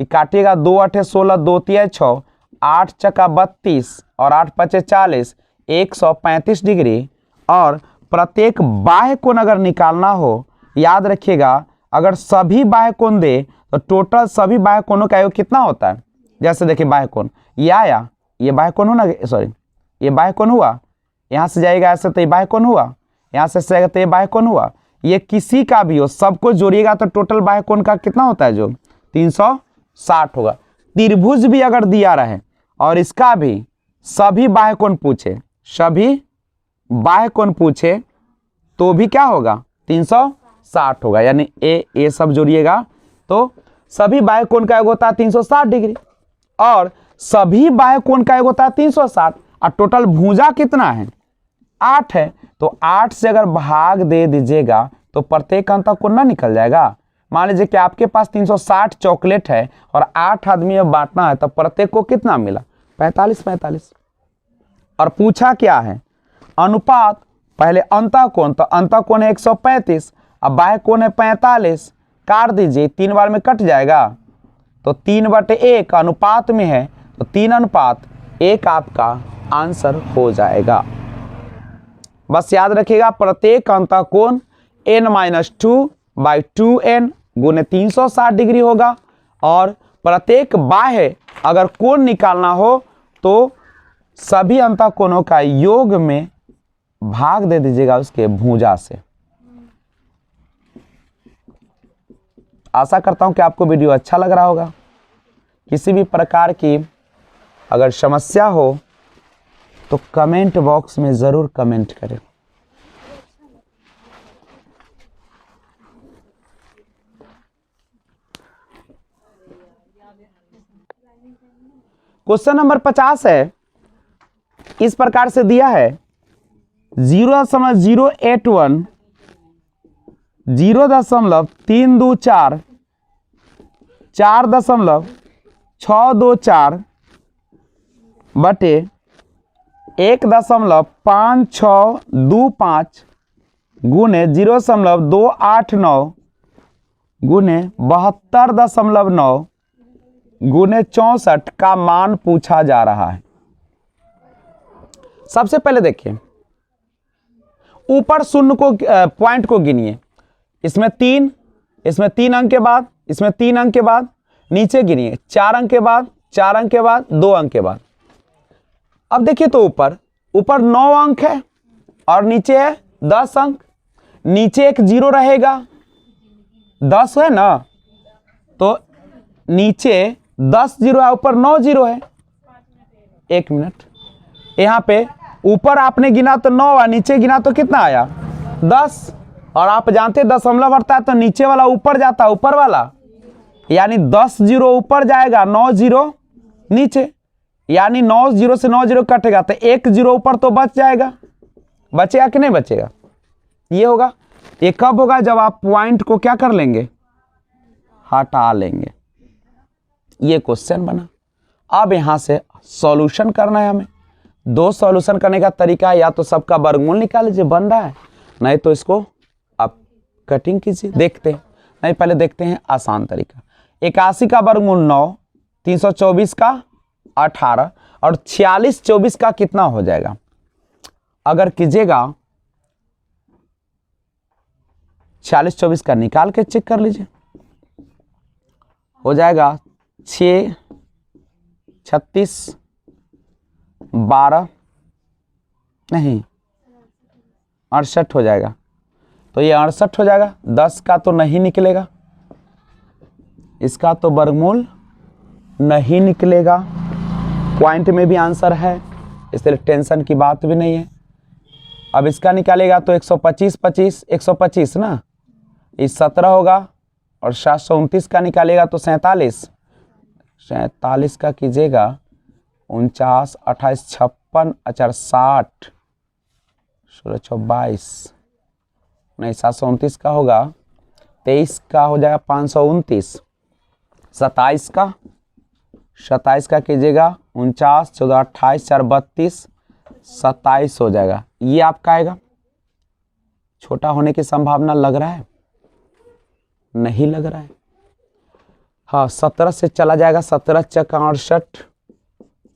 ये काटिएगा, 2 8 16, 2 3 6, 8 चक्का 32 और 8 5 40, 135 डिग्री। और प्रत्येक बाह्य कोण अगर निकालना हो, याद रखिएगा अगर सभी बाह्य कोण दे तो टोटल सभी बाह्य कोणों का योग कितना होता है। जैसे देखिए बाह्य कोण ये आया, ये बाह्य कोण हो ना, सॉरी ये बाह्य कोण हुआ, यहाँ से जाएगा ऐसे तो ये बाह्य कोण हुआ, यहाँ से जाएगा तो ये बाह्य कोण हुआ। ये किसी का भी हो, सबको जोड़िएगा तो टोटल बाह्य कोण का कितना होता है जो 360 होगा। त्रिभुज भी अगर दिया रहे और इसका भी सभी बाह्य कोण पूछे, सभी बाह्य कोण पूछे तो भी क्या होगा 360 होगा। यानी ए सब जोड़िएगा तो सभी बाह्य कोण का योग होता है 360 डिग्री और सभी बाह्य कोण का योग होता है 360। और टोटल भुजा कितना है 8 है, तो 8 से अगर भाग दे दीजिएगा तो प्रत्येक अंतःकोण ना निकल जाएगा। मान लीजिए कि आपके पास 360 चॉकलेट है और 8 आदमी में बांटना है, तो प्रत्येक को कितना मिला 45। और पूछा क्या है अनुपात, पहले अंतःकोण, तो अंतःकोण है 135, अब बाह्य कोण है 45, काट दीजिए 3 बार में कट जाएगा, तो 3/1 अनुपात में है, तो 3:1 आपका आंसर हो जाएगा। बस याद रखिएगा प्रत्येक अंतःकोण n-2/2n गुने 360 डिग्री होगा और प्रत्येक बाह्य अगर कोण निकालना हो तो सभी अंतःकोणों का योग में भाग दे दीजिएगा उसके भुजा से। आशा करता हूं कि आपको वीडियो अच्छा लग रहा होगा। किसी भी प्रकार की अगर समस्या हो तो कमेंट बॉक्स में जरूर कमेंट करें। क्वेश्चन नंबर 50 है, इस प्रकार से दिया है 0.081 0.324 4.624 बटे 1.5625 गुने 0.289 गुने 72.9 गुने 64 का मान पूछा जा रहा है। सबसे पहले देखिए ऊपर शून्य को पॉइंट को गिनिए, इसमें 3 अंक के बाद, इसमें 3 अंक के बाद, नीचे गिनिए 4 अंक के बाद, 4 अंक के बाद, 2 अंक के बाद। अब देखिए तो ऊपर 9 अंक है और नीचे है 10 अंक, नीचे एक 0 रहेगा, 10 है ना, तो नीचे 10 0 है, ऊपर 9 0 है। 1 मिनट, यहाँ पे ऊपर आपने गिना तो 9 है, नीचे गिना तो कितना आया 10, और आप जानते हैं दशमलव बढ़ता है तो नीचे वाला ऊपर जाता है, ऊपर वाला, यानी 10 0 ऊपर जाएगा, 9 0 नीचे, यानी 9 0 से 9 0 कटेगा तो 1 0 ऊपर तो बच जाएगा। बचेगा कि नहीं बचेगा, ये होगा। ये कब होगा, जब आप पॉइंट को क्या कर लेंगे, हटा लेंगे। ये क्वेश्चन बना। अब यहां से सॉल्यूशन करना है हमें। 2 सॉल्यूशन करने का तरीका है, या तो सबका वर्गमूल निकाल लीजिए, बन रहा है, नहीं तो इसको आप कटिंग कीजिए। देखते हैं, नहीं पहले देखते हैं आसान तरीका। 81 का वर्गमूल 9, 324 का 18 और 46 24 का कितना हो जाएगा। अगर कीजिएगा 46 24 का निकाल के चेक कर लीजिए, हो जाएगा 6 36 12 नहीं 68 हो जाएगा, तो ये 68 हो जाएगा। 10 का तो नहीं निकलेगा, इसका तो वर्गमूल नहीं निकलेगा, पॉइंट में भी आंसर है, इसलिए टेंशन की बात भी नहीं है। अब इसका निकालेगा तो 125 25 125 ना, इस 17 होगा, और 729 का निकालेगा तो 47 47 का कीजिएगा 49 28 56 60 16 22 नहीं 729 का होगा, 23 का हो जाएगा 529, 27 का कीजिएगा 49 14 28 4 32 27 हो जाएगा। ये आपका आएगा छोटा होने की संभावना लग रहा है? नहीं लग रहा है। हाँ, 17 से चला जाएगा, 17 चक 68,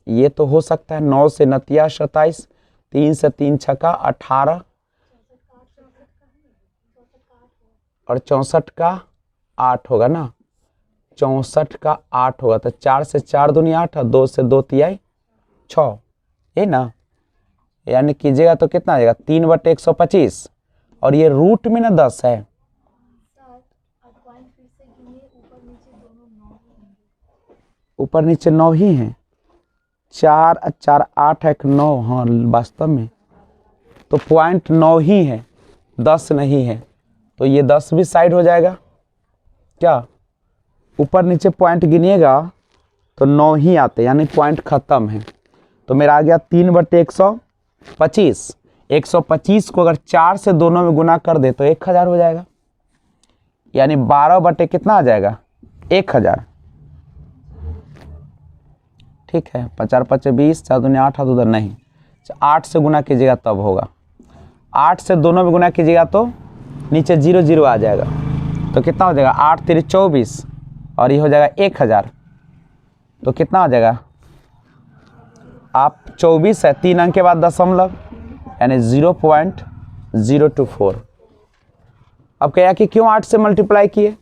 ये तो हो सकता है। 9 से 29 27, 3 से 3 छक्का 18 और 64 का 8 होगा ना, 64 का 8 होगा, तो 4 से 4 दूनी 8 और 2 से 2 तिहाई 6, ये ना, यानी कीजिएगा तो कितना आ जाएगा 3/125, और ये रूट में ना 10 है। ऊपर नीचे 9 ही हैं, 4 4 8 1 9, हाँ वास्तव में तो पॉइंट 9 ही है, 10 नहीं है, तो ये 10 भी साइड हो जाएगा क्या? ऊपर नीचे पॉइंट गिनिएगा तो 9 ही आते, यानी पॉइंट खत्म है। तो मेरा आ गया 3/125। 125 को अगर 4 से दोनों में गुना कर दे तो 1000 हो जाएगा, यानी 12 कितना आ जाएगा 1000। ठीक है, 4 5 20, 4 दूनी 8 हाथ उधर नहीं, 8 से गुना कीजिएगा तब होगा, 8 से दोनों में गुना कीजिएगा तो नीचे 0 0 आ जाएगा, तो कितना हो जाएगा 8 3 24 और ये हो जाएगा 1000, तो कितना हो जाएगा आप 24 है 3 अंक के बाद दशमलव, यानी 0.024। अब कहा कि क्यों 8 से मल्टीप्लाई किए?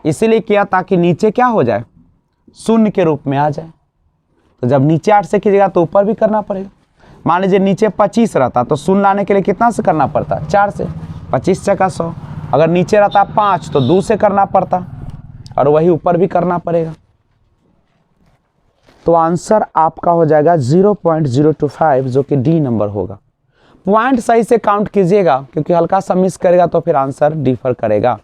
इसीलिए किया ताकि नीचे क्या हो जाए, शून्य के रूप में आ जाए। तो जब नीचे 8 से कीजिएगा तो ऊपर भी करना पड़ेगा। मान लीजिए नीचे 25 रहता तो शून्य लाने के लिए कितना से करना पड़ता, 4 से, 25 चका 100। अगर नीचे रहता 5 तो 2 से करना पड़ता, और वही ऊपर भी करना पड़ेगा। तो आंसर आपका हो जाएगा 0.025, जो कि डी नंबर होगा। पॉइंट सही से काउंट कीजिएगा, क्योंकि हल्का सा मिस करेगा तो फिर आंसर डिफर करेगा।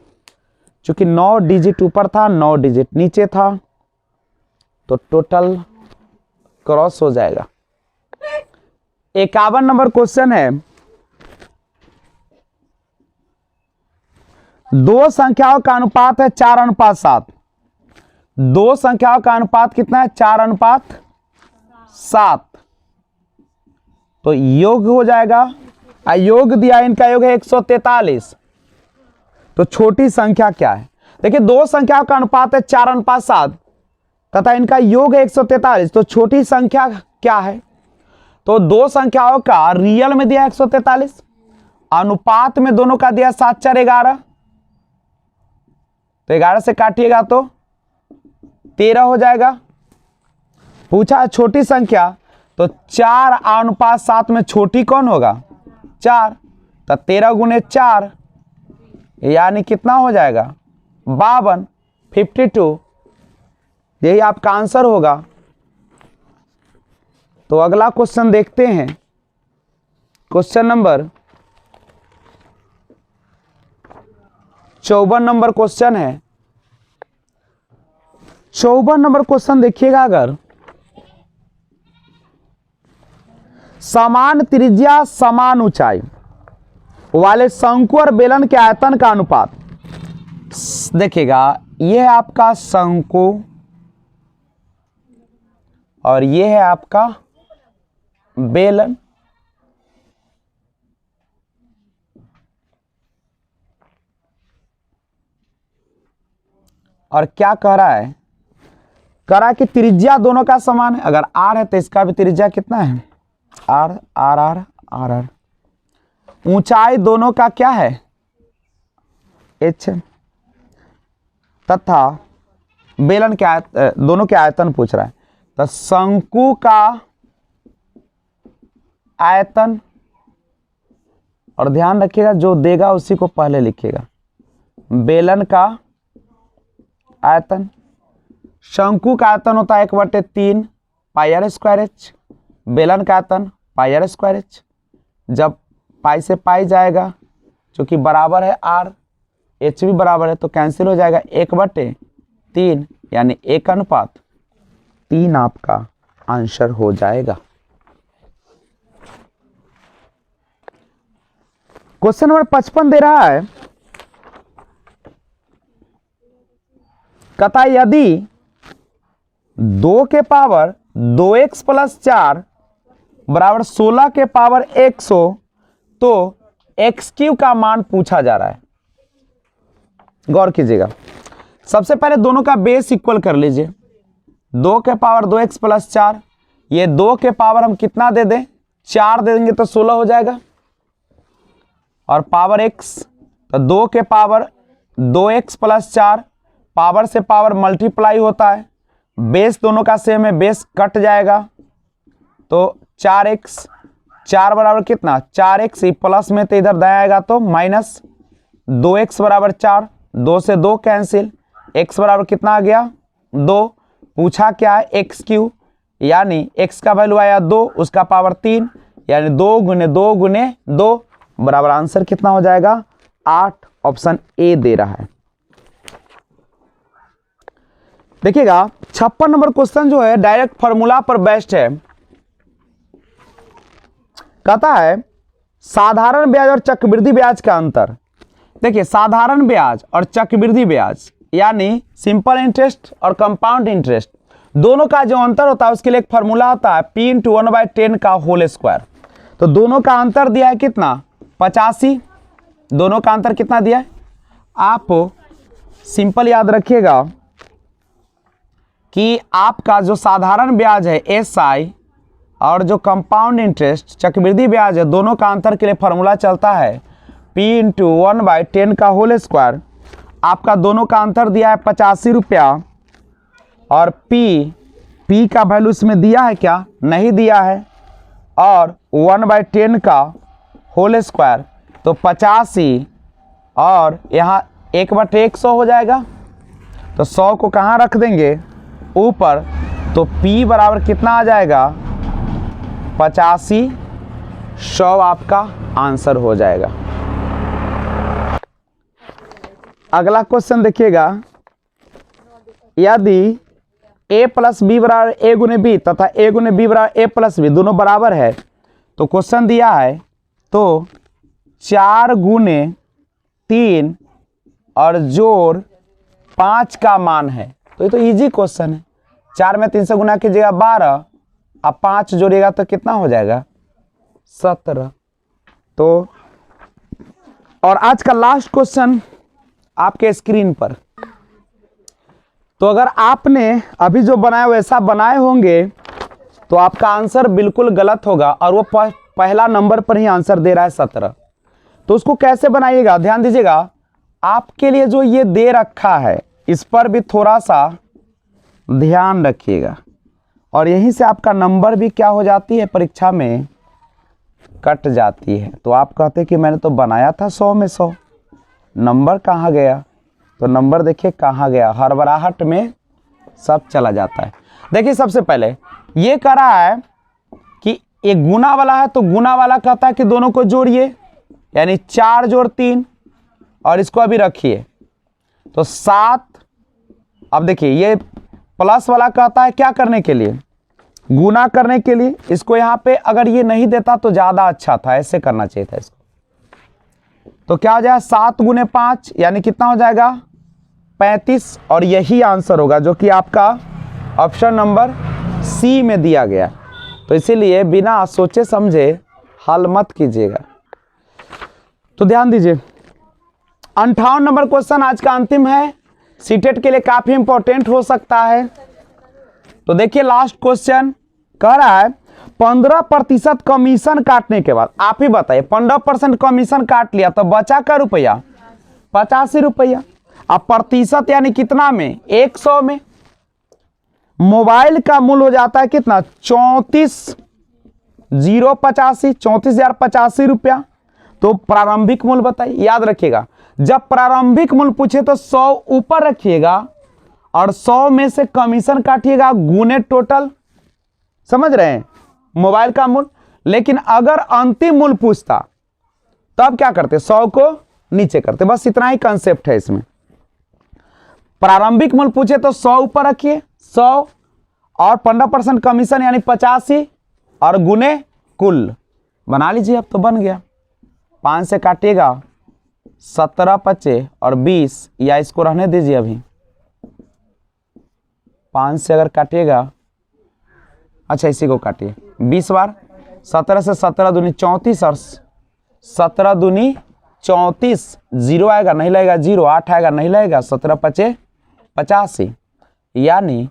क्योंकि 9 डिजिट ऊपर था, 9 डिजिट नीचे था, तो टोटल क्रॉस हो जाएगा। 51 नंबर क्वेश्चन है, दो संख्याओं का अनुपात है 4:7। दो संख्याओं का अनुपात कितना है 4:7, तो योग हो जाएगा, योग दिया, इनका योग है 143। तो छोटी संख्या क्या है? देखिए, दो संख्याओं का अनुपात है 4:7 तथा इनका योग है 143, तो छोटी संख्या क्या है? तो दो संख्याओं का रियल में दिया 143, अनुपात में दोनों का दिया 7 4 11, तो 11 से काटिएगा तो 13 हो जाएगा। पूछा छोटी संख्या, तो 4:7 में छोटी कौन होगा 4, तो 13 गुने 4 यानी कितना हो जाएगा 52, 52, यही आपका आंसर होगा। तो अगला क्वेश्चन देखते हैं, क्वेश्चन नंबर 54 नंबर क्वेश्चन है। 54 नंबर क्वेश्चन देखिएगा, अगर समान त्रिज्या समान ऊंचाई वाले शंकु और बेलन के आयतन का अनुपात, देखिएगा यह है आपका शंकु और यह है आपका बेलन, और क्या कह रहा है, कह रहा है कि त्रिज्या दोनों का समान है। अगर आर है तो इसका भी त्रिज्या कितना है r, r r r r. ऊंचाई दोनों का क्या है एच, तथा बेलन के दोनों के आयतन पूछ रहा है, तो शंकु का आयतन, और ध्यान रखिएगा जो देगा उसी को पहले लिखिएगा, बेलन का आयतन। शंकु का आयतन होता है 1/3 पाई आर स्क्वायर एच, बेलन का आयतन पाई आर स्क्वायर एच। जब पाई से पाई जाएगा, जो कि बराबर है आर, एच भी बराबर है, तो कैंसिल हो जाएगा 1/3, यानी 1:3 आपका आंसर हो जाएगा। क्वेश्चन नंबर 55 दे रहा है, कहता यदि 2 के पावर 2x + 4 बराबर 16 के पावर 100, तो एक्स क्यू का मान पूछा जा रहा है। गौर कीजिएगा, सबसे पहले दोनों का बेस इक्वल कर लीजिए। 2 के पावर 2x प्लस 4, ये 2 के पावर हम कितना दे दें, 4 दे देंगे तो 16 हो जाएगा। और पावर x, तो 2 के पावर 2x प्लस 4, पावर से पावर मल्टीप्लाई होता है, बेस दोनों का सेम है, बेस कट जाएगा तो 4x, 4 बराबर कितना 4x, प्लस में तो इधर दाएं आएगा तो माइनस 2x बराबर 4, 2 से 2 कैंसिल, x बराबर कितना आ गया 2। पूछा क्या है एक्स क्यू, यानी x का वैल्यू आया 2, उसका पावर 3, यानी 2 गुने 2 गुने 2 बराबर आंसर कितना हो जाएगा 8। ऑप्शन ए दे रहा है। देखिएगा 56 नंबर क्वेश्चन जो है डायरेक्ट फॉर्मूला पर बेस्ड है। कहता है साधारण ब्याज और चक्रवृद्धि ब्याज का अंतर। देखिए साधारण ब्याज और चक्रवृद्धि ब्याज यानी सिंपल इंटरेस्ट और कंपाउंड इंटरेस्ट, दोनों का जो अंतर होता है उसके लिए एक फॉर्मूला होता है P × 1/10 का होल स्क्वायर। तो दोनों का अंतर दिया है कितना 85, दोनों का अंतर कितना दिया है, आप सिंपल याद रखिएगा कि आपका जो साधारण ब्याज है SI और जो कंपाउंड इंटरेस्ट चक्रवृद्धि ब्याज है, दोनों का अंतर के लिए फॉर्मूला चलता है P × 1/10 का होल स्क्वायर। आपका दोनों का अंतर दिया है 85 रुपया, और P का वैल्यू इसमें दिया है क्या, नहीं दिया है, और 1/10 का होल स्क्वायर तो 85, और यहाँ 1/100 हो जाएगा, तो 100 को कहाँ रख देंगे ऊपर, तो P बराबर कितना आ जाएगा 85, 100 आपका आंसर हो जाएगा। अगला क्वेश्चन देखिएगा, यदि a प्लस बी बराबर a गुने बी तथा a गुने बी बराबर a प्लस बी दोनों बराबर है, तो क्वेश्चन दिया है तो 4 गुने 3 और जोड़ 5 का मान है। तो ये तो इजी क्वेश्चन है, 4 में 3 से गुना कीजिएगा 12, अब 5 जोड़िएगा तो कितना हो जाएगा 17। तो और आज का लास्ट क्वेश्चन आपके स्क्रीन पर। तो अगर आपने अभी जो बनाया वैसा बनाए होंगे तो आपका आंसर बिल्कुल गलत होगा, और वो पहला नंबर पर ही आंसर दे रहा है 17। तो उसको कैसे बनाइएगा ध्यान दीजिएगा, आपके लिए जो ये दे रखा है इस पर भी थोड़ा सा ध्यान रखिएगा, और यहीं से आपका नंबर भी क्या हो जाती है परीक्षा में कट जाती है। तो आप कहते कि मैंने तो बनाया था 100 में 100, नंबर कहाँ गया, तो नंबर देखिए कहाँ गया, हड़बड़ाहट में सब चला जाता है। देखिए सबसे पहले ये कह रहा है कि एक गुना वाला है, तो गुना वाला कहता है कि दोनों को जोड़िए, यानी 4 जोड़ 3, और इसको अभी रखिए तो 7। अब देखिए ये प्लस वाला कहता है क्या करने के लिए, गुना करने के लिए। इसको यहाँ पे अगर ये नहीं देता तो ज़्यादा अच्छा था, ऐसे करना चाहिए था इसको। तो क्या हो जाएगा 7 गुने 5 यानी कितना हो जाएगा 35, और यही आंसर होगा जो कि आपका ऑप्शन नंबर सी में दिया गया। तो इसीलिए बिना सोचे समझे हल मत कीजिएगा। तो ध्यान दीजिए 58 नंबर क्वेश्चन आज का अंतिम है, सीटेट के लिए काफी इंपॉर्टेंट हो सकता है। तो देखिए लास्ट क्वेश्चन कह रहा है 15% कमीशन काटने के बाद, आप ही बताइए 15% कमीशन काट लिया तो बचा का रुपया 85 रुपया। अब प्रतिशत यानी कितना में 100 में, मोबाइल का मूल्य हो जाता है कितना 34,085 रुपया। तो प्रारंभिक मूल्य बताइए, याद रखिएगा जब प्रारंभिक मूल्य पूछे तो 100 ऊपर रखिएगा और 100 में से कमीशन काटिएगा गुने टोटल, समझ रहे हैं मोबाइल का मूल्य। लेकिन अगर अंतिम मूल्य पूछता तब क्या करते 100 को नीचे करते, बस इतना ही कंसेप्ट है इसमें। प्रारंभिक मूल्य पूछे तो 100 ऊपर रखिए 100 और 15% कमीशन यानी 85 और गुने कुल बना लीजिए। अब तो बन गया, 5 से काटिएगा 17 बचे और 20, या इसको रहने दीजिए अभी 5 से अगर काटिएगा, अच्छा इसी को काटिए 20 बार 17 से 17 दूनी 34 और 17 दूनी 34, जीरो आएगा नहीं लगेगा, जीरो 8 आएगा नहीं लगेगा, 17 पचे 85, यानी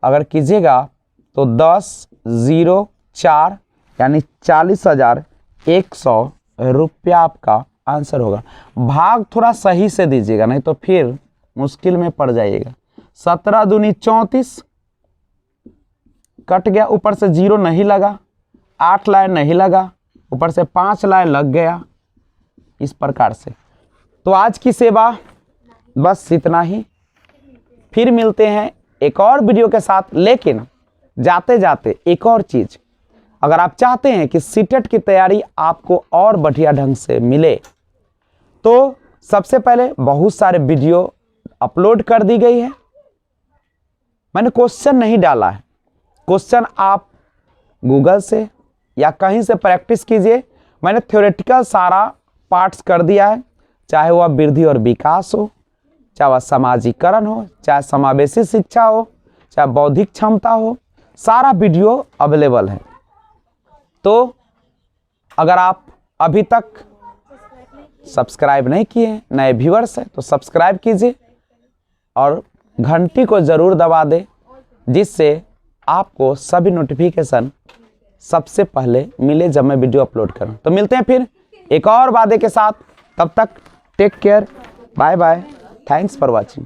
अगर कीजिएगा तो 10,04 यानी 40,100 रुपया आपका आंसर होगा। भाग थोड़ा सही से दीजिएगा, नहीं तो फिर मुश्किल में पड़ जाइएगा। 17 दूनी 34 कट गया, ऊपर से जीरो नहीं लगा, 8 लाइन नहीं लगा, ऊपर से 5 लाइन लग गया, इस प्रकार से। तो आज की सेवा बस इतना ही, फिर मिलते हैं एक और वीडियो के साथ। लेकिन जाते जाते एक और चीज, अगर आप चाहते हैं कि सीटेट की तैयारी आपको और बढ़िया ढंग से मिले, तो सबसे पहले बहुत सारे वीडियो अपलोड कर दी गई है। मैंने क्वेश्चन नहीं डाला है, क्वेश्चन आप गूगल से या कहीं से प्रैक्टिस कीजिए। मैंने थ्योरेटिकल सारा पार्ट्स कर दिया है, चाहे वह वृद्धि और विकास हो, चाहे वह समाजीकरण हो, चाहे समावेशी शिक्षा हो, चाहे बौद्धिक क्षमता हो, सारा वीडियो अवेलेबल है। तो अगर आप अभी तक सब्सक्राइब नहीं किए हैं, नए व्यूअर्स हैं, तो सब्सक्राइब कीजिए और घंटी को ज़रूर दबा दें, जिससे आपको सभी नोटिफिकेशन सबसे पहले मिले जब मैं वीडियो अपलोड करूं। तो मिलते हैं फिर एक और वादे के साथ, तब तक take care, bye bye, thanks for watching.